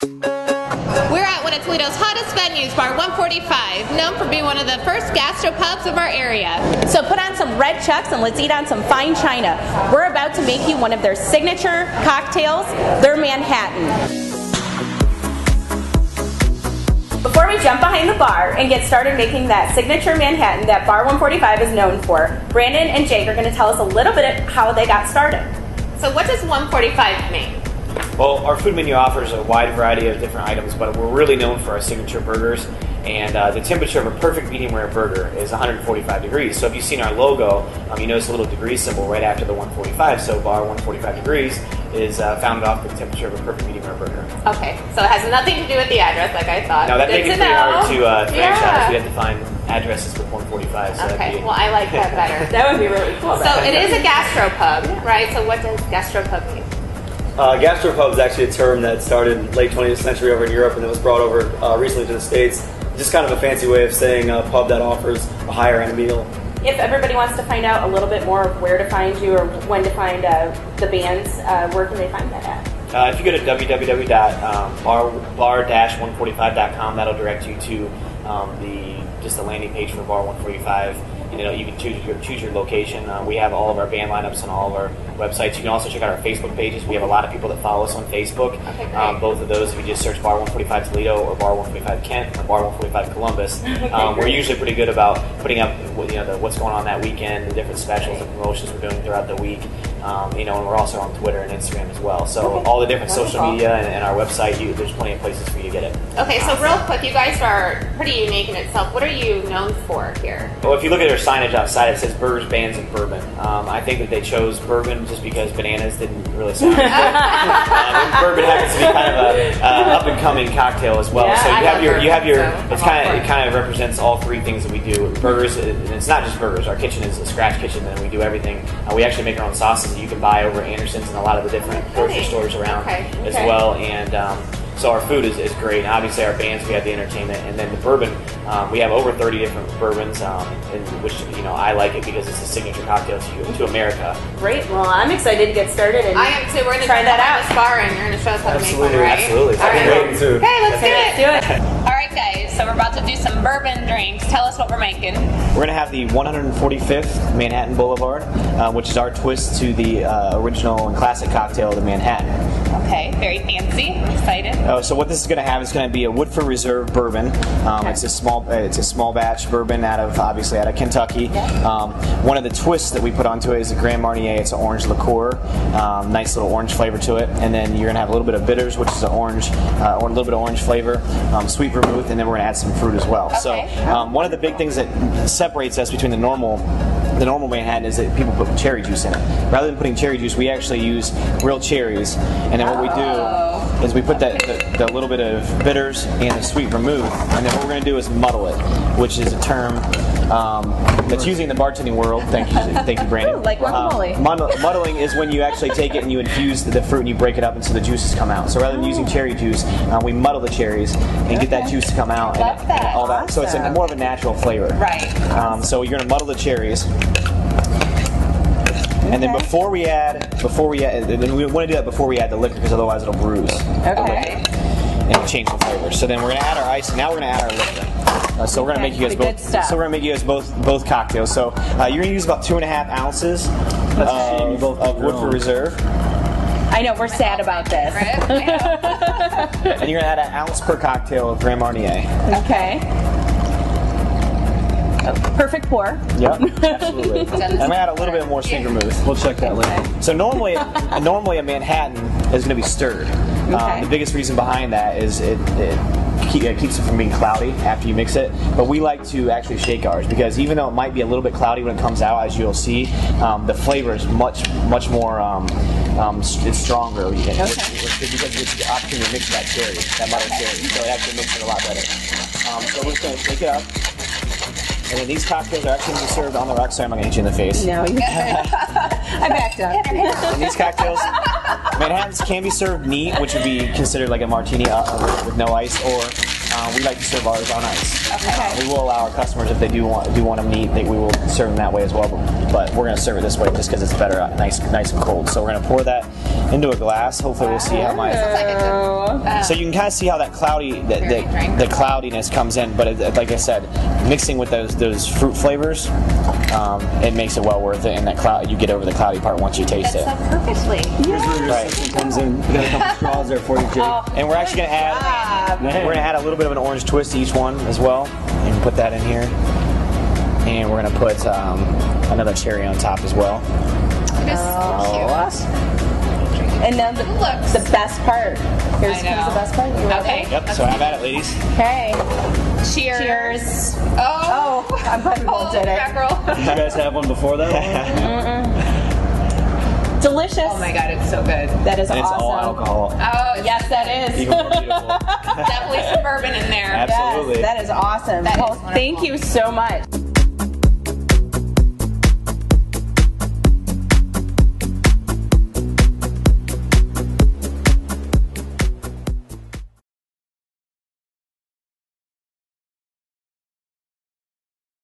We're at one of Toledo's hottest venues, Bar 145, known for being one of the first gastropubs of our area. So put on some red chucks and let's eat on some fine china. We're about to make you one of their signature cocktails, their Manhattan. Before we jump behind the bar and get started making that signature Manhattan that Bar 145 is known for, Brandon and Jake are going to tell us a little bit of how they got started. So what does 145 mean? Well, our food menu offers a wide variety of different items, but we're really known for our signature burgers. And the temperature of a perfect medium rare burger is 145 degrees. So if you've seen our logo, you notice a little degree symbol right after the 145. So bar 145 degrees is founded off the temperature of a perfect medium rare burger. Okay, so it has nothing to do with the address, like I thought. No, that makes it pretty hard to franchise. Yeah. We have to find addresses with 145. So okay, well I like that better. That would be really cool. So it is a gastropub, right? So what does gastropub mean? Gastropub is actually a term that started late 20th century over in Europe and it was brought over recently to the States. Just kind of a fancy way of saying a pub that offers a higher end meal. If everybody wants to find out a little bit more of where to find you or when to find the bands, where can they find that at? If you go to www.bar-145.com, that'll direct you to the landing page for Bar 145. You can choose your location. We have all of our band lineups on all of our websites. You can also check out our Facebook pages. We have a lot of people that follow us on Facebook. Okay, both of those, if you just search Bar 145 Toledo or Bar 145 Kent or Bar 145 Columbus, we're usually pretty good about putting up what's going on that weekend, the different specials and promotions we're doing throughout the week. And we're also on Twitter and Instagram as well. So all the different social media and our website, there's plenty of places for you to get it. Okay, so real quick, you guys are pretty unique in itself. What are you known for here? Well, if you look at our signage outside, it says burgers, bands, and bourbon. I think that they chose bourbon just because bananas didn't really sound good. And bourbon happens to be kind of a up and coming cocktail as well. Yeah, so you have your so it kind of represents all three things that we do. Burgers, and it's not just burgers. Our kitchen is a scratch kitchen, and we do everything. We actually make our own sauces that you can buy over at Anderson's and a lot of the different grocery stores around as well. And so our food is great. And obviously our bands, we have the entertainment, and then the bourbon. We have over 30 different bourbons, which I like it because it's a signature cocktail to America. Great. Well, I'm excited to get started. And I am too. We're going to try that out. This bar, and you're going to show us how to make one, right? Absolutely. All right. Waiting too. Okay, let's do it. All right, guys. So we're about to do some bourbon drinks. Tell us what we're making. We're going to have the 145th Manhattan Boulevard, which is our twist to the original and classic cocktail, the Manhattan. Okay, very fancy. I'm excited. So what this is going to have is going to be a Woodford Reserve bourbon. It's a small batch bourbon out of Kentucky. One of the twists that we put onto it is a Grand Marnier. It's an orange liqueur, nice little orange flavor to it. And then you're going to have a little bit of bitters, which is an orange, or a little bit of orange flavor, sweet vermouth, and then we're going to add some fruit as well. Okay. So one of the big things that separates us between the normal Manhattan is that people put cherry juice in it. Rather than putting cherry juice, we actually use real cherries, and then what we do is we put the little bit of bitters and the sweet vermouth, and then what we're going to do is muddle it, which is a term that's used in the bartending world. Thank you, Brandon. Like guacamole. Muddling is when you actually take it and you infuse the fruit and you break it up and so the juices come out. So rather than using cherry juice, we muddle the cherries and get that juice to come out and all that. So it's more of a natural flavor. Right. So you're going to muddle the cherries. And then before we add, and we want to do that before we add the liquor because otherwise it'll bruise. Okay. And change the flavor. So then we're going to add our ice. And now we're going to add our liquor. So we're going to make you guys both. So we're going to make you guys both cocktails. So you're going to use about 2.5 ounces of Woodford Reserve. I know we're sad about this. And you're going to add 1 ounce per cocktail of Grand Marnier. Okay. Perfect pour. Yep, absolutely. I'm going to add a little bit more sweet vermouth. We'll check that later. So normally a Manhattan is going to be stirred. The biggest reason behind that is it keeps it from being cloudy after you mix it. But we like to actually shake ours because even though it might be a little bit cloudy when it comes out, as you'll see, the flavor is much more it's stronger because you get the opportunity to mix that muddled cherry. So it actually makes it a lot better. So we're just going to shake it up. And then these cocktails are actually going to be served on the rocks. Sorry, I'm not going to hit you in the face. No, you I backed up. And these cocktails, Manhattans can be served neat, which would be considered like a martini with no ice, or we like to serve ours on ice. Okay. We will allow our customers, if they do want them neat, we will serve them that way as well. But we're going to serve it this way just because it's better, nice and cold. So we're going to pour that into a glass. Hopefully we'll see how my... Looks like a good, So you can kind of see how that the cloudiness comes in, but like I said, mixing with those fruit flavors, it makes it well worth it. And that cloud, you get over the cloudy part once you taste it. so perfectly. Here's where your assistant comes in. We got a couple straws there for you, Jake. And we're actually gonna add a little bit of an orange twist to each one as well, and put that in here. And we're gonna put another cherry on top as well. It is so cute. And now the best part. Here's the best part. You ready? Okay. Yep. So have at it, ladies. Okay. Cheers. Cheers. Oh, I'm glad we both did it. mackerel. Did you guys have one before that one? Delicious. Oh my god, it's so good. That is And it's awesome. all alcohol. Oh, Yes, that is. Even more beautiful. definitely some bourbon in there. Absolutely. Yes, that is awesome. That is Well, wonderful. thank you so much.